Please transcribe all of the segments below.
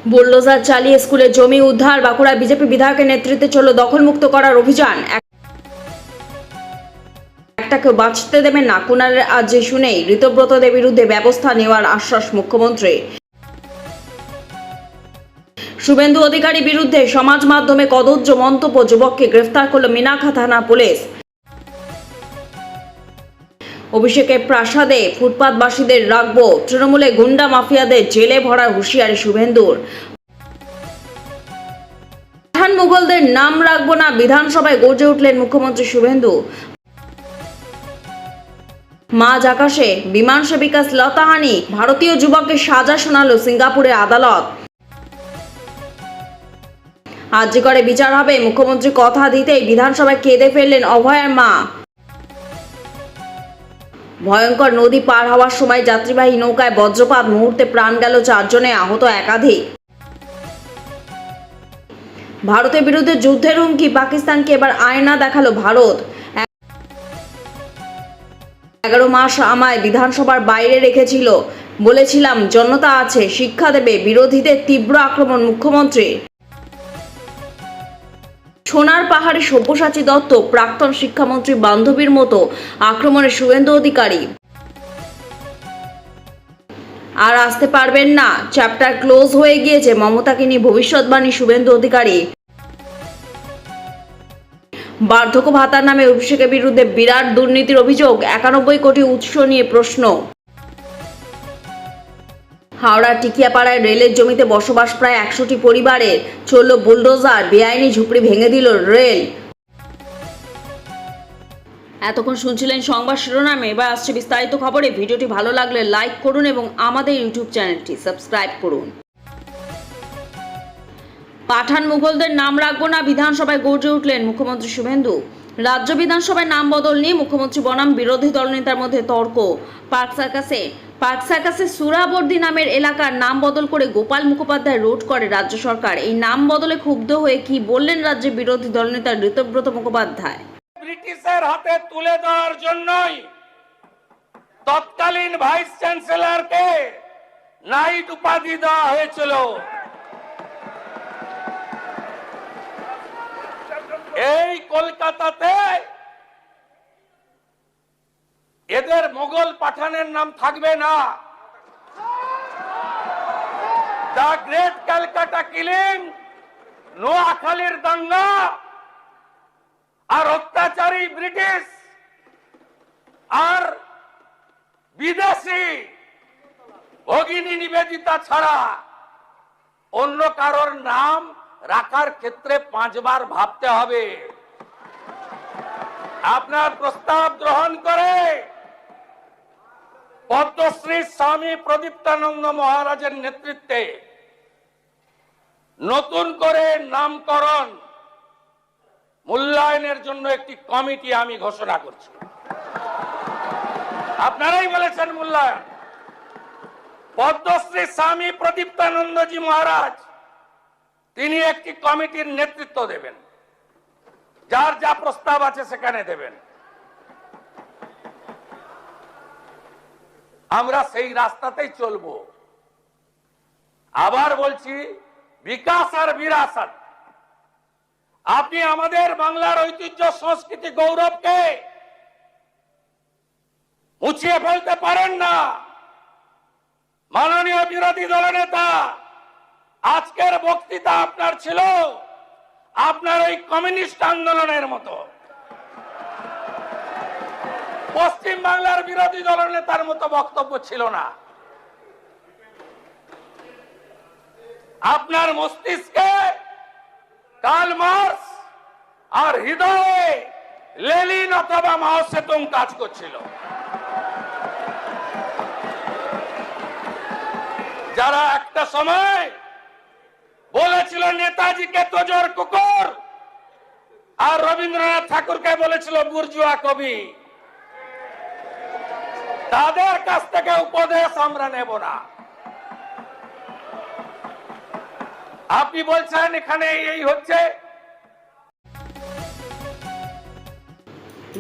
Bulldozer চালিয়ে স্কুলের জমি উদ্ধার। বাঁকুড়া বিজেপি বিধায়কের নেতৃত্বে চলল দখলমুক্ত করার অভিযান। একটাকেও বাঁচতে দেবেন না, কুণালের আর্জি শুনেই ঋতব্রতদের বিরুদ্ধে ব্যবস্থা নেওয়ার আশ্বাস মুখ্যমন্ত্রী। শুভেন্দু অধিকারীর বিরুদ্ধে সমাজ মাধ্যমে কদর্য মন্তব্য, যুবককে গ্রেফতার করল মিনাখা থানা পুলিশ। অভিষেকের প্রাসাদে ফুটপাতবাসীদের রাখবো, তৃণমূলে গুন্ডা মাফিয়াদের জেলে ভরার হুঁশিয়ারি শুভেন্দুর। পাঠান মুঘলদের নাম রাখবো না, বিধানসভায় গর্জে উঠলেন মুখ্যমন্ত্রী শুভেন্দু। মাঝ আকাশে বিমান সেবিকা শ্লীলতাহানি, ভারতীয় যুবককে সাজা শোনালো সিঙ্গাপুরের আদালত। আর্জি করে বিচার হবে, মুখ্যমন্ত্রী কথা দিতেই বিধানসভায় কেঁদে ফেললেন অভয়ার মা। ভয়ঙ্কর নদী পার হওয়ার সময় যাত্রীবাহী নৌকায় বজ্রপাত, মুহূর্তে প্রাণ গেল 4 জনে, আহত একাধিক। ভারতের বিরুদ্ধে যুদ্ধের হুমকি, পাকিস্তানকে এবার আয়না দেখালো ভারত। 11 মাস আমায় বিধানসভার বাইরে রেখেছিল, বলেছিলাম জনতা আছে, শিক্ষা দেবে, বিরোধীদের তীব্র আক্রমণ মুখ্যমন্ত্রী। সোনার পাহাড়ে সব্যসাচী দত্ত, প্রাক্তন শিক্ষামন্ত্রী বান্ধবীর মতো আক্রমণে শুভেন্দু অধিকারী। আর আসতে পারবেন না, চ্যাপ্টার ক্লোজ হয়ে গিয়েছে, মমতাকে নিয়ে ভবিষ্যৎবাণী শুভেন্দু অধিকারী। বার্ধক্য ভাতার নামে অভিষেকের বিরুদ্ধে বিরাট দুর্নীতির অভিযোগ, 91 কোটি উৎস নিয়ে প্রশ্ন। হাওড়া টিকিয়াপাড়ায় রেলের জমিতে বসবাস প্রায় 100টি পরিবারের, চলল বুলডোজার, বেআইনি ঝুপড়ি ভেঙে দিল রেল। এতক্ষণ শুনছিলেন সংবাদ শিরোনামে, এবার আসছে বিস্তারিত খবরে। ভিডিওটি ভালো লাগলে লাইক করুন এবং আমাদের ইউটিউব চ্যানেলটি সাবস্ক্রাইব করুন। পাঠান মুঘলদের নাম রাখবো না, বিধানসভায় গর্জে উঠলেন মুখ্যমন্ত্রী শুভেন্দু। রাজ্য বিধানসভায় নাম বদল নিয়ে মুখ্যমন্ত্রী বনাম বিরোধী দলনেতার মধ্যে তর্ক। পার্ক সার্কাসে সুরাবর্দী নামের এলাকার নাম বদল করে গোপাল মুখোপাধ্যায় রোড করে রাজ্য সরকার। এই নাম বদলে ক্ষুব্ধ হয়ে কি বললেন রাজ্যের বিরোধী দলনেতা ঋতব্রত মুখোপাধ্যায়। ব্রিটিশের হাতে তুলে দেওয়ার জন্যই তৎকালীন ভাইস চ্যান্সেলরকে নাইট উপাধি দেওয়া হয়েছিল। এই কলকাতাতে এদের মোগল পাঠানের নাম থাকবে না। দ্য গ্রেট ক্যালকাটা কিলিং, নোয়াখালীর দাঙ্গা আর অত্যাচারী ব্রিটিশ আর বিদেশি ভগিনী নিবেদিতা ছাড়া অন্য কারোর নাম রাখার ক্ষেত্রে 5 বার ভাবতে হবে। আপনার প্রস্তাব গ্রহণ করে পদ্মশ্রী স্বামী প্রদীপ্তানন্দ মহারাজের নেতৃত্বে নতুন করে নামকরণ মূল্যায়নের জন্য একটি কমিটি আমি ঘোষণা করছি। আপনারাই বলেছেন মূল্যায়ন। পদ্মশ্রী স্বামী প্রদীপ্তানন্দজি মহারাজ তিনি একটি কমিটির নেতৃত্ব দেবেন, যার যা প্রস্তাব আছে সেখানে দেবেন। আমরা সেই রাস্তাতেই চলব। আবার বলছি, বিকাশ আর বিরাসত। আপনি আমাদের বাংলার ঐতিহ্য, সংস্কৃতি, গৌরবকে মুছিয়ে ফেলতে পারেন না। মাননীয় বিরোধী দলনেতা, আজকের বক্তৃতা আপনার ছিল আপনার ওই কমিউনিস্ট আন্দোলনের মতো। পশ্চিম বাংলার বিরোধী দলনেতার মতো বক্তব্য ছিল না। আপনার মস্তিষ্কে কার্ল মার্কস আর হৃদয়ে লেনিন অথবা মাও সেতুং কাজ করছিল। যারা একটা সময় বলেছিল নেতাজিকে তোজোর কুকুর, আর রবীন্দ্রনাথ ঠাকুরকে বলেছিল বুর্জুয়া কবি, তাদের কাছ থেকে উপদেশ আমরা নেব না। আপনি বলছেন এখানে এই হচ্ছে।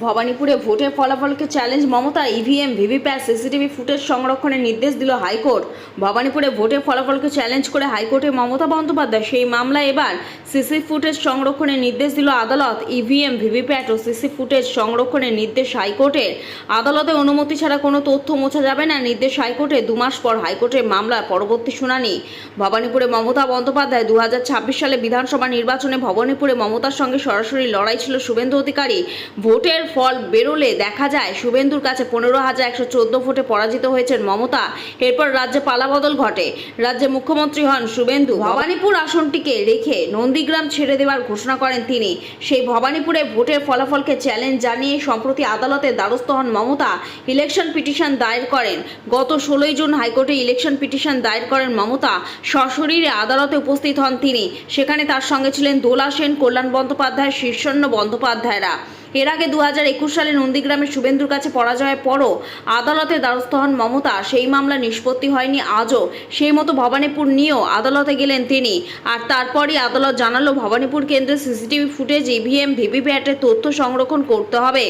ভবানীপুরে ভোটের ফলাফলকে challenge Mamata, EVM VVPAT CCTV footage সংরক্ষণের নির্দেশ দিল হাইকোর্ট। ভবানীপুরে ভোটের ফলাফলকে চ্যালেঞ্জ করে হাইকোর্টে মমতা বন্দ্যোপাধ্যায় সেই মামলায় এবার সিসি ফুটেজ সংরক্ষণের নির্দেশ দিল আদালত। ইভিএম ভিভিপ্যাট ও সিসি ফুটেজ সংরক্ষণের নির্দেশ হাইকোর্টের। আদালতে অনুমতি ছাড়া কোনো তথ্য মোছা যাবে না, নির্দেশ হাইকোর্টে। 2 মাস পর হাইকোর্টের মামলার পরবর্তী শুনানি। ভবানীপুরে মমতা বন্দ্যোপাধ্যায় 2026 সালে বিধানসভা নির্বাচনে ভবানীপুরে মমতার সঙ্গে সরাসরি লড়াই ছিল শুভেন্দু অধিকারী। ভোটের ফল বেরোলে দেখা যায় শুভেন্দুর কাছে 15,114 ভোটে পরাজিত হয়েছেন মমতা। এরপর রাজ্যে পালাবদল ঘটে, রাজ্যে মুখ্যমন্ত্রী হন শুভেন্দু। ভবানীপুর আসনটিকে রেখে নন্দীগ্রাম ছেড়ে দেওয়ার ঘোষণা করেন তিনি। সেই ভবানীপুরে ভোটের ফলাফলকে চ্যালেঞ্জ জানিয়ে সম্প্রতি আদালতের দ্বারস্থ হন মমতা। ইলেকশন পিটিশন দায়ের করেন। গত 16 জুন হাইকোর্টে ইলেকশন পিটিশন দায়ের করেন মমতা। সশরীরে আদালতে উপস্থিত হন তিনি। সেখানে তার সঙ্গে ছিলেন দোলা সেন, কল্যাণ বন্দ্যোপাধ্যায়, শীর্ষণ্য বন্দ্যোপাধ্যায়রা। এর আগে 2021 সালে নন্দীগ্রামে শুভেন্দুর কাছে পরাজয়ের পরও আদালতে দ্বারস্থ হন মমতা। সেই মামলা নিষ্পত্তি হয়নি আজও। সেই মতো ভবানীপুর নিয়েও আদালতে গেলেন তিনি। আর তারপরই আদালত জানালো ভবানীপুর কেন্দ্রের সিসিটিভি ফুটেজ, ইভিএম ভিভিপ্যাটের তথ্য সংরক্ষণ করতে হবে।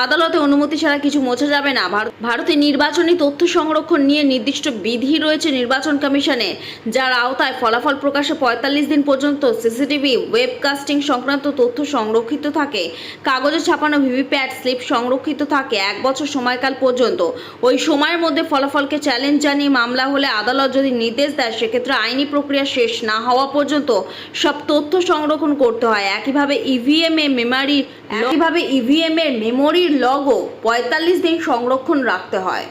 আদালতে অনুমতি ছাড়া কিছু মোছা যাবে না। ভারতে নির্বাচনী তথ্য সংরক্ষণ নিয়ে নির্দিষ্ট বিধি রয়েছে নির্বাচন কমিশনের, যার আওতায় ফলাফল প্রকাশে 45 দিন পর্যন্ত সিসিটিভি ওয়েবকাস্টিং সংক্রান্ত তথ্য সংরক্ষিত থাকে। কাগজে ছাপানো ভিভিপ্যাট স্লিপ সংরক্ষিত থাকে 1 বছর সময়কাল পর্যন্ত। ওই সময়ের মধ্যে ফলাফলকে চ্যালেঞ্জ জানিয়ে মামলা হলে আদালত যদি নির্দেশ দেয়, সেক্ষেত্রে আইনি প্রক্রিয়া শেষ না হওয়া পর্যন্ত সব তথ্য সংরক্ষণ করতে হয়। একইভাবে ইভিএম এর মেমোরির লগও 45 দিন সংরক্ষণ রাখতে হয়।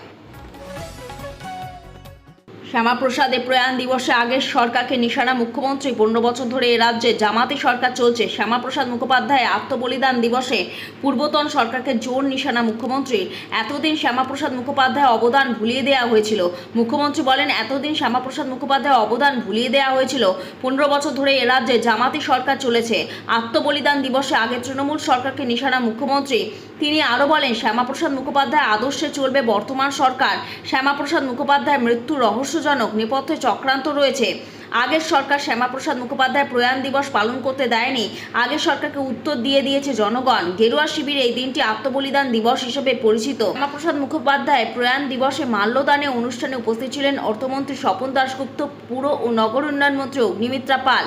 শ্যামাপ্রসাদের প্রয়াণ দিবসে আগের সরকারকে নিশানা মুখ্যমন্ত্রী। 15 বছর ধরে এ রাজ্যে জামাতি সরকার চলছে। শ্যামাপ্রসাদ মুখোপাধ্যায় আত্মবলিদান দিবসে পূর্বতন সরকারকে জোর নিশানা মুখ্যমন্ত্রীর। এতদিন শ্যামাপ্রসাদ মুখোপাধ্যায় অবদান ভুলিয়ে দেওয়া হয়েছিল। মুখ্যমন্ত্রী বলেন, এতদিন শ্যামাপ্রসাদ মুখোপাধ্যায় অবদান ভুলিয়ে দেওয়া হয়েছিল। 15 বছর ধরে এ রাজ্যে জামাতি সরকার চলেছে। আত্মবলিদান দিবসে আগে তৃণমূল সরকারকে নিশানা মুখ্যমন্ত্রী। তিনি আরও বলেন, শ্যামাপ্রসাদ মুখোপাধ্যায় আদর্শে চলবে বর্তমান সরকার। শ্যামাপ্রসাদ মুখোপাধ্যায়ের মৃত্যু রহস্যজনক, নেপথ্যে চক্রান্ত রয়েছে। আগের সরকার শ্যামাপ্রসাদ মুখোপাধ্যায় প্রয়াণ দিবস পালন করতে দেয়নি। আগের সরকারকে উত্তর দিয়ে দিয়েছে জনগণ। গেরুয়া শিবিরে এই দিনটি আত্মবলিদান দিবস হিসেবে পরিচিত। শ্যামাপ্রসাদ মুখোপাধ্যায় প্রয়াণ দিবসে মাল্যদানে অনুষ্ঠানে উপস্থিত ছিলেন অর্থমন্ত্রী স্বপন দাশগুপ্ত, পুর ও নগর উন্নয়ন মন্ত্রী অগ্নিমিত্রা পাল,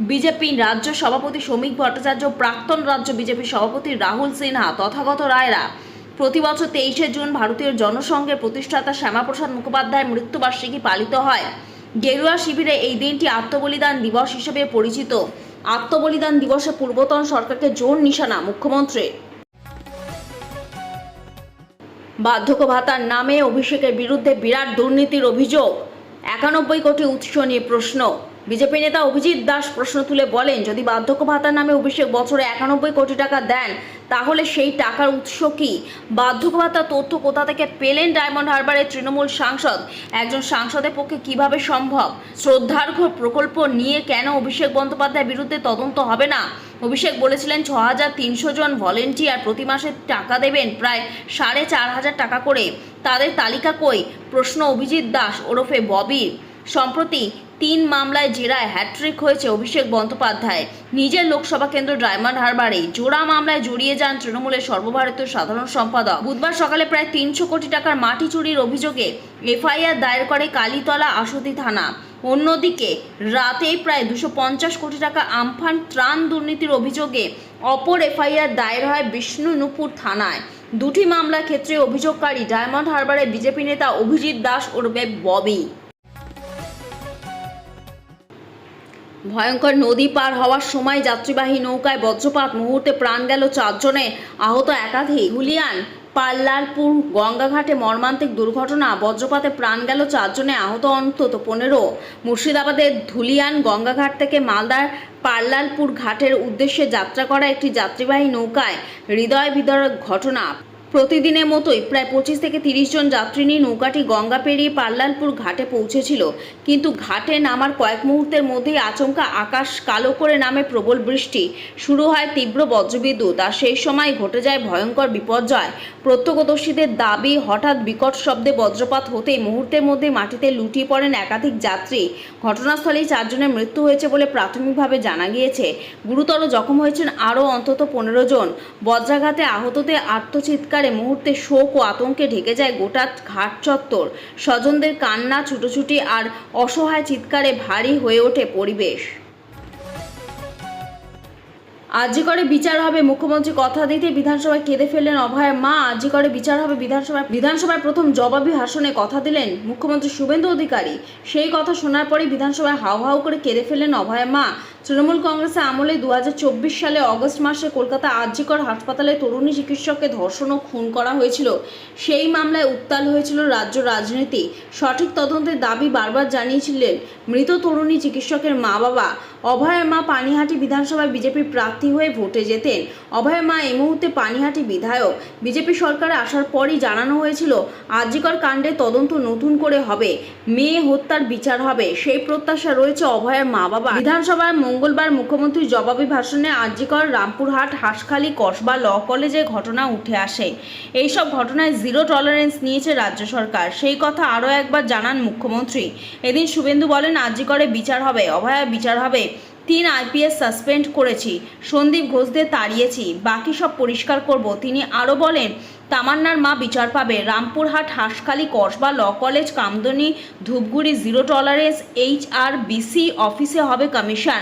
বিজেপি রাজ্য সভাপতি শ্রমিক ভট্টাচার্য, প্রাক্তন রাজ্য বিজেপি সভাপতি রাহুল সিনহা, তথাগত রায়রা। প্রতি বছর 23শে জুন ভারতীয় জনসংঘের প্রতিষ্ঠাতা শ্যামাপ্রসাদ মুখোপাধ্যায়ের মৃত্যুবার্ষিকী পালিত হয়। গেরুয়া শিবিরে এই দিনটি আত্মবলিদান দিবস হিসেবে পরিচিত। আত্মবলিদান দিবসে পূর্বতন সরকারকে জোর নিশানা মুখ্যমন্ত্রী। বার্ধক্য ভাতার নামে অভিষেকের বিরুদ্ধে বিরাট দুর্নীতির অভিযোগ। 91 কোটি উৎস নিয়ে প্রশ্ন। বিজেপি নেতা অভিজিৎ দাস প্রশ্ন তুলে বলেন, যদি বার্ধক্য ভাতার নামে অভিষেক বছরে 91 কোটি টাকা দেন, তাহলে সেই টাকার উৎস কি? বার্ধক্য ভাতার তথ্য কোথা থেকে পেলেন ডায়মন্ড হারবারের তৃণমূল সাংসদ? একজন সাংসদের পক্ষে কিভাবে সম্ভব? শ্রদ্ধার্ঘ্য প্রকল্প নিয়ে কেন অভিষেক বন্দ্যোপাধ্যায়ের বিরুদ্ধে তদন্ত হবে না? অভিষেক বলেছিলেন 6,300 জন ভলেন্টিয়ার প্রতি মাসে টাকা দেবেন প্রায় 4,500 টাকা করে। তাদের তালিকা কই? প্রশ্ন অভিজিৎ দাস ওরফে ববির। সম্প্রতি 3 মামলায় জেরায় হ্যাট্রিক হয়েছে অভিষেক বন্দ্যোপাধ্যায়। নিজের লোকসভা কেন্দ্র ডায়মন্ড হারবারে জোড়া মামলায় জড়িয়ে যান তৃণমূলের সর্বভারতীয় সাধারণ সম্পাদক। বুধবার সকালে প্রায় 300 কোটি টাকার মাটি চুরির অভিযোগে এফআইআর দায়ের করে কালীতলা আশুতি থানা। অন্যদিকে রাতেই প্রায় 250 কোটি টাকা আমফান ত্রাণ দুর্নীতির অভিযোগে অপর এফআইআর দায়ের হয় বিষ্ণুনুপুর থানায়। দুটি মামলার ক্ষেত্রে অভিযোগকারী ডায়মন্ড হারবারের বিজেপি নেতা অভিজিৎ দাস ওরফে ববি। ভয়ঙ্কর নদী পার হওয়ার সময় যাত্রীবাহী নৌকায় বজ্রপাত, মুহূর্তে প্রাণ গেল 4 জনের, আহত একাধিক। ধুলিয়ান পাল্লালপুর গঙ্গাঘাটে মর্মান্তিক দুর্ঘটনা, বজ্রপাতে প্রাণ গেল 4 জনে, আহত অন্তত 15। মুর্শিদাবাদের ধুলিয়ান গঙ্গাঘাট থেকে মালদার পাল্লালপুর ঘাটের উদ্দেশ্যে যাত্রা করা একটি যাত্রীবাহী নৌকায় হৃদয় বিদারক ঘটনা। প্রতিদিনের মতোই প্রায় 25 থেকে 30 জন যাত্রী নিয়ে নৌকাটি গঙ্গা পেরিয়ে পাল্লালপুর ঘাটে পৌঁছেছিল, কিন্তু ঘাটে নামার কয়েক মুহূর্তের মধ্যেই আচমকা আকাশ কালো করে নামে প্রবল বৃষ্টি, শুরু হয় তীব্র বজ্রবিদ্যুৎ, আর সেই সময় ঘটে যায় ভয়ঙ্কর বিপর্যয়। প্রত্যক্ষদর্শীদের দাবি, হঠাৎ বিকট শব্দে বজ্রপাত হতেই মুহূর্তের মধ্যে মাটিতে লুটিয়ে পড়েন একাধিক যাত্রী। ঘটনাস্থলেই 4 জনের মৃত্যু হয়েছে বলে প্রাথমিকভাবে জানা গিয়েছে। গুরুতর জখম হয়েছেন আরও অন্তত 15 জন। বজ্রাঘাতে আহতদের আর্তচিৎকারে মুহূর্তে শোক ও আতঙ্কে ঢেকে যায় গোটা ঘাট চত্বর। স্বজনদের কান্না, ছুটোছুটি আর অসহায় চিৎকারে ভারী হয়ে ওঠে পরিবেশ। আরজিকরে বিচার হবে, মুখ্যমন্ত্রী কথা দিতে বিধানসভায় কেঁদে ফেললেন অভয়ের মা। আরজিকরে বিচার হবে, বিধানসভায় প্রথম জবাবি ভাষণে কথা দিলেন মুখ্যমন্ত্রী শুভেন্দু অধিকারী। সেই কথা শোনার পরেই বিধানসভায় হাউ হাউ করে কেঁদে ফেললেন অভয়ের মা। তৃণমূল কংগ্রেসের আমলে 2024 সালে অগস্ট মাসে কলকাতা আরজিকর হাসপাতালে তরুণী চিকিৎসককে ধর্ষণ ও খুন করা হয়েছিল। সেই মামলায় উত্তাল হয়েছিল রাজ্য রাজনীতি। সঠিক তদন্তের দাবি বারবার জানিয়েছিলেন মৃত তরুণী চিকিৎসকের মা বাবা। অভয়ের মা পানিহাটি বিধানসভায় বিজেপির প্রার্থী হয়ে ভোটে যেতেন। অভয়ের মা এই মুহূর্তে পানিহাটি বিধায়ক। বিজেপি সরকারে আসার পরই জানানো হয়েছিল আরজিকর কাণ্ডে তদন্ত নতুন করে হবে, মেয়ে হত্যার বিচার হবে। সেই প্রত্যাশা রয়েছে অভয়ের মা বাবা। বিধানসভায় মঙ্গলবার মুখ্যমন্ত্রীর জবাবি ভাষণে আরজিকর, রামপুরহাট, হাঁসখালি, কসবা ল কলেজের ঘটনা উঠে আসে। এইসব ঘটনায় জিরো টলারেন্স নিয়েছে রাজ্য সরকার, সেই কথা আরও একবার জানান মুখ্যমন্ত্রী। এদিন শুভেন্দু বলেন, আরজিকরে বিচার হবে, অভয়ের বিচার হবে। 3 IPS সাসপেন্ড করেছি, সন্দীপ ঘোষদের তাড়িয়েছি, বাকি সব পরিষ্কার করব। তিনি আরও বলেন, তামান্নার মা বিচার পাবে। Rampurhat, Hanskhali, Kasba law college, Kamduni, Dhupguri zero tolerance HRBC অফিসে হবে কমিশন।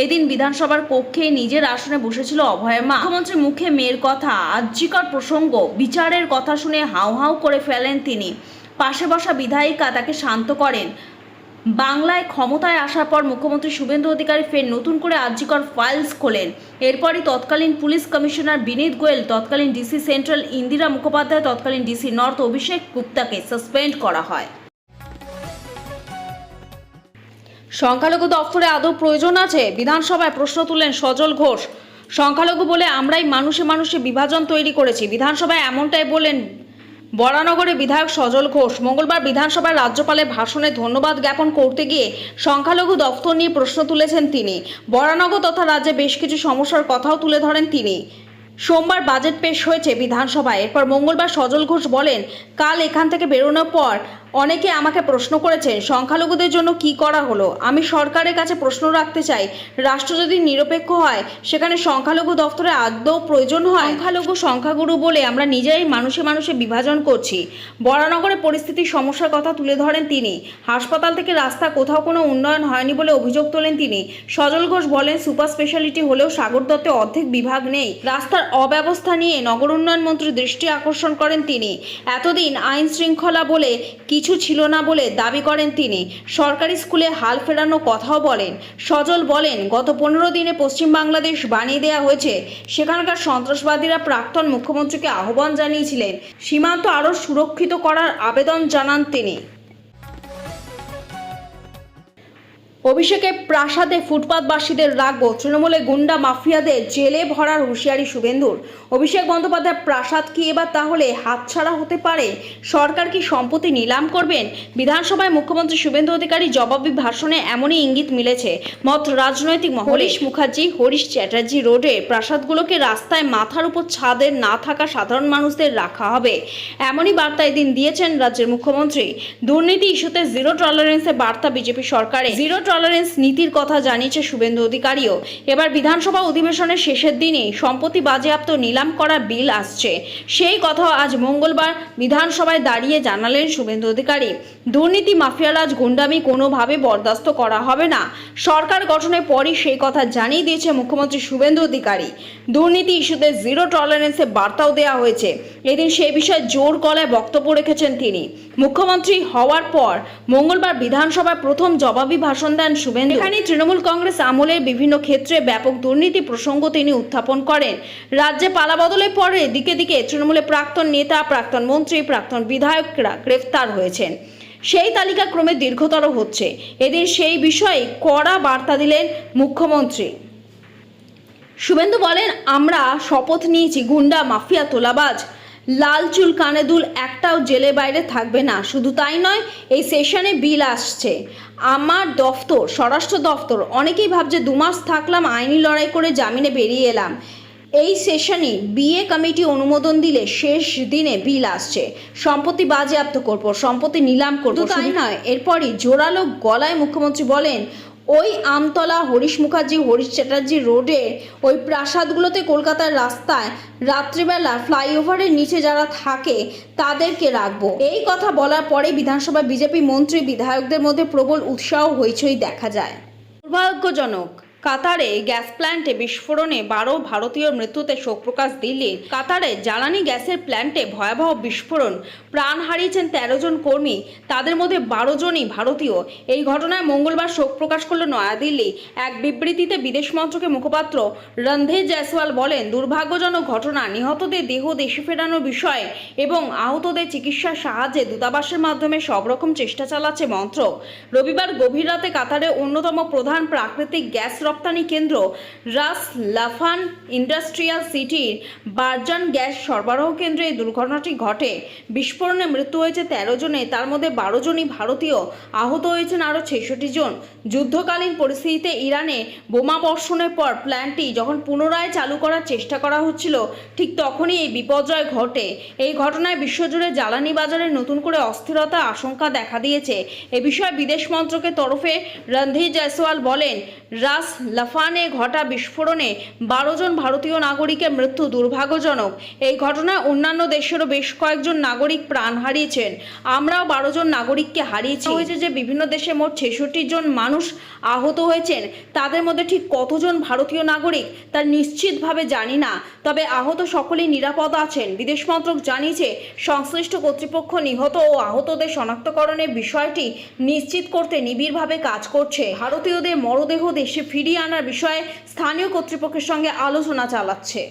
এদিন বিধানসভার কক্ষে নিজের আসনে বসেছিল অভয়ের মা। মুখ্যমন্ত্রীর মুখে মেয়ের কথা, আরজিকর প্রসঙ্গ, বিচারের কথা শুনে হাউ হাউ করে ফেলেন তিনি। পাশে বসা বিধায়িকা তাকে শান্ত করেন। বাংলায় ক্ষমতায় আসার পর মুখ্যমন্ত্রী শুভেন্দু অধিকারী ফের নতুন করে আরজিকর ফাইলস খোলেন। এরপরই তৎকালীন পুলিশ কমিশনার বিনীত গোয়েল, তৎকালীন ডিসি সেন্ট্রাল ইন্দিরা মুখোপাধ্যায়, তৎকালীন ডিসি নর্থ অভিষেক গুপ্তাকে সাসপেন্ড করা হয়। সংখ্যালঘু দফতরে আদৌ প্রয়োজন আছে? বিধানসভায় প্রশ্ন তুললেন সজল ঘোষ। সংখ্যালঘু বলে আমরাই মানুষে মানুষে বিভাজন তৈরি করেছি, বিধানসভায় এমনটাই বললেন বরানগরের বিধায়ক সজল ঘোষ। মঙ্গলবার বিধানসভায় রাজ্যপালের ভাষণে ধন্যবাদ জ্ঞাপন করতে গিয়ে সংখ্যালঘু দফতর নিয়ে প্রশ্ন তুলেছেন তিনি। বরানগর তথা রাজ্যে বেশ কিছু সমস্যার কথাও তুলে ধরেন তিনি। সোমবার বাজেট পেশ হয়েছে বিধানসভায়। এরপর মঙ্গলবার সজল ঘোষ বলেন, কাল এখান থেকে বেরোনোর পর অনেকে আমাকে প্রশ্ন করেছেন সংখ্যালঘুদের জন্য কি করা হলো। আমি সরকারের কাছে প্রশ্ন রাখতে চাই, রাষ্ট্র যদি নিরপেক্ষ হয় সেখানে সংখ্যালঘু দফতরে আদৌ প্রয়োজন হয়? সংখ্যালঘু সংখ্যাগুরু বলে আমরা নিজেরাই মানুষে মানুষে বিভাজন করছি। বরানগরে পরিস্থিতির সমস্যার কথা তুলে ধরেন তিনি। হাসপাতাল থেকে রাস্তা কোথাও কোনো উন্নয়ন হয়নি বলে অভিযোগ তোলেন তিনি। সজল ঘোষ বলেন, সুপার স্পেশালিটি হলেও সাগর দত্তে অর্ধেক বিভাগ নেই। রাস্তার অব্যবস্থা নিয়ে নগর উন্নয়ন মন্ত্রীর দৃষ্টি আকর্ষণ করেন তিনি। এতদিন আইন শৃঙ্খলা বলে কিছু ছিল না বলে দাবি করেন তিনি। সরকারি স্কুলে হাল ফেরানোর কথাও বলেন। সজল বলেন, গত 15 দিনে পশ্চিম বাংলাদেশ বানিয়ে দেওয়া হয়েছে। সেখানকার সন্ত্রাসবাদীরা প্রাক্তন মুখ্যমন্ত্রীকে আহ্বান জানিয়েছিলেন সীমান্ত আরও সুরক্ষিত করার আবেদন জানান তিনি। অভিষেকের প্রাসাদে ফুটপাতবাসীদের রাখবো, তৃণমূলে গুন্ডা মাফিয়াদের জেলে ভরার হুঁশিয়ারি শুভেন্দুর। অভিষেক বন্দ্যোপাধ্যায়ের প্রাসাদ কি এবার তাহলে হাতছাড়া হতে পারে? সরকার কি সম্পত্তি নিলাম করবেন? বিধানসভায় মুখ্যমন্ত্রী শুভেন্দু অধিকারী জবাবি ভাষণে এমনই ইঙ্গিত মিলেছে মত রাজনৈতিক মহলে। হরিশ মুখার্জি, হরিশ চ্যাটার্জি রোডে প্রাসাদগুলোকে রাস্তায় মাথার উপর ছাদের না থাকা সাধারণ মানুষদের রাখা হবে, এমনই বার্তা এদিন দিয়েছেন রাজ্যের মুখ্যমন্ত্রী। দুর্নীতি ইস্যুতে জিরো টলারেন্সের বার্তা বিজেপি সরকারের। জিরো টলারেন্স নীতির কথা জানিয়েছে শুভেন্দু অধিকারীও। এবার বিধানসভা অধিবেশনের শেষের দিনে সম্পত্তি বাজেয়াপ্ত নিলাম করার বিল আসছে, সেই কথা আজ মঙ্গলবার বিধানসভায় দাঁড়িয়ে জানালেন শুভেন্দু অধিকারী। দুর্নীতি, মাফিয়ারাজ, গুন্ডামি কোনোভাবে বরদাস্ত করা হবে না। সরকার গঠনের পরই সেই কথা জানিয়ে দিয়েছে মুখ্যমন্ত্রী শুভেন্দু অধিকারী। দুর্নীতি ইস্যুতে জিরো টলারেন্সের বার্তাও দেওয়া হয়েছে। এদিন সেই বিষয়ে জোর গলায় বক্তব্য রেখেছেন তিনি। মুখ্যমন্ত্রী হওয়ার পর মঙ্গলবার বিধানসভায় প্রথম জবাবি ভাষণ দেন শুভেন্দু। এখানে তৃণমূল কংগ্রেস আমলের বিভিন্ন ক্ষেত্রে ব্যাপক দুর্নীতি প্রসঙ্গ তিনি উত্থাপন করেন। রাজ্যে পালাবদলের পরে দিকে দিকে তৃণমূলের প্রাক্তন নেতা, প্রাক্তন মন্ত্রী, প্রাক্তন বিধায়করা গ্রেফতার হয়েছেন। সেই তালিকা ক্রমে দীর্ঘতর হচ্ছে। এদিন সেই বিষয়ে কড়া বার্তা দিলেন মুখ্যমন্ত্রী। শুভেন্দু বলেন, আমরা শপথ নিয়েছি গুন্ডা, মাফিয়া, তোলাবাজ লাল চুল কানে দুল একটাও জেলের বাইরে থাকবে না। শুধু তাই নয়, এই সেশনে বিল আসছে। আমার দফতর, স্বরাষ্ট্র দফতর, অনেকেই ভাবছে 2 মাস থাকলাম, আইনি লড়াই করে জামিনে বেরিয়ে এলাম। এই সেশনে বিএ কমিটি অনুমোদন দিলে শেষ দিনে বিল আসছে। সম্পত্তি বাজেয়াপ্ত করব, সম্পত্তি নিলাম করব। তাই নয়, এরপরই জোরালো গলায় মুখ্যমন্ত্রী বলেন, ওই আমতলা, হরিশ মুখার্জি, হরিশ চ্যাটার্জি রোডে ওই প্রাসাদগুলোতে কলকাতার রাস্তায় রাত্রিবেলা ফ্লাইওভারের নিচে যারা থাকে তাদেরকে রাখবো। এই কথা বলার পরে বিধানসভা বিজেপি মন্ত্রী বিধায়কদের মধ্যে প্রবল উৎসাহ হইচই দেখা যায়। দুর্ভাগ্যজনক, কাতারে গ্যাস প্ল্যান্টে বিস্ফোরণে 12 ভারতীয় মৃত্যুতে শোক প্রকাশ দিল্লির। কাতারে জ্বালানি গ্যাসের প্ল্যান্টে ভয়াবহ বিস্ফোরণ, প্রাণ হারিয়েছেন 13 জন কর্মী, তাদের মধ্যে 12 জনই ভারতীয়। এই ঘটনায় মঙ্গলবার শোক প্রকাশ করল নয়াদিল্লি। এক বিবৃতিতে বিদেশ মন্ত্রকের মুখপাত্র রণধীর জয়সওয়াল বলেন, দুর্ভাগ্যজনক ঘটনা, নিহতদের দেহ দেশে ফেরানোর বিষয়ে এবং আহতদের চিকিৎসার সাহায্যে দূতাবাসের মাধ্যমে সব রকম চেষ্টা চালাচ্ছে মন্ত্রক। রবিবার গভীর রাতে কাতারের অন্যতম প্রধান প্রাকৃতিক গ্যাস রপ্তানি কেন্দ্র রাস লাফান ইন্ডাস্ট্রিয়াল সিটির বারজান গ্যাস সরবরাহ কেন্দ্রে এই দুর্ঘটনাটি ঘটে। বিস্ফোরণে মৃত্যু হয়েছে 13 জনের, তার মধ্যে 12 জনই ভারতীয়। আহত হয়েছেন আরও 66 জন। যুদ্ধকালীন পরিস্থিতিতে ইরানে বোমা বর্ষণের পর প্ল্যান্টটি যখন পুনরায় চালু করার চেষ্টা করা হচ্ছিল, ঠিক তখনই এই বিপর্যয় ঘটে। এই ঘটনায় বিশ্বজুড়ে জ্বালানি বাজারে নতুন করে অস্থিরতার আশঙ্কা দেখা দিয়েছে। এ বিষয়ে বিদেশ মন্ত্রকের তরফে রণধীর জয়সওয়াল বলেন, রাস লাফানে ঘটা বিস্ফোরণে 12 জন ভারতীয় নাগরিকের মৃত্যু দুর্ভাগ্যজনক। এই ঘটনায় অন্যান্য দেশেরও বেশ কয়েকজন নাগরিক প্রাণ হারিয়েছেন। আমরাও 12 জন নাগরিককে হারিয়েছি। হয়েছে যে বিভিন্ন দেশে মোট 66 জন মানুষ আহত হয়েছেন। তাদের মধ্যে ঠিক কতজন ভারতীয় নাগরিক তা নিশ্চিতভাবে জানি না, তবে আহত সকলেই নিরাপদ আছেন। বিদেশ মন্ত্রক জানিয়েছে, সংশ্লিষ্ট কর্তৃপক্ষ নিহত ও আহতদের শনাক্তকরণের বিষয়টি নিশ্চিত করতে নিবিড়ভাবে কাজ করছে। ভারতীয়দের মরদেহ দেশে ফিরিয়ে আনার বিষয়ে স্থানীয় কর্তৃপক্ষের সঙ্গে আলোচনা চালাচ্ছে।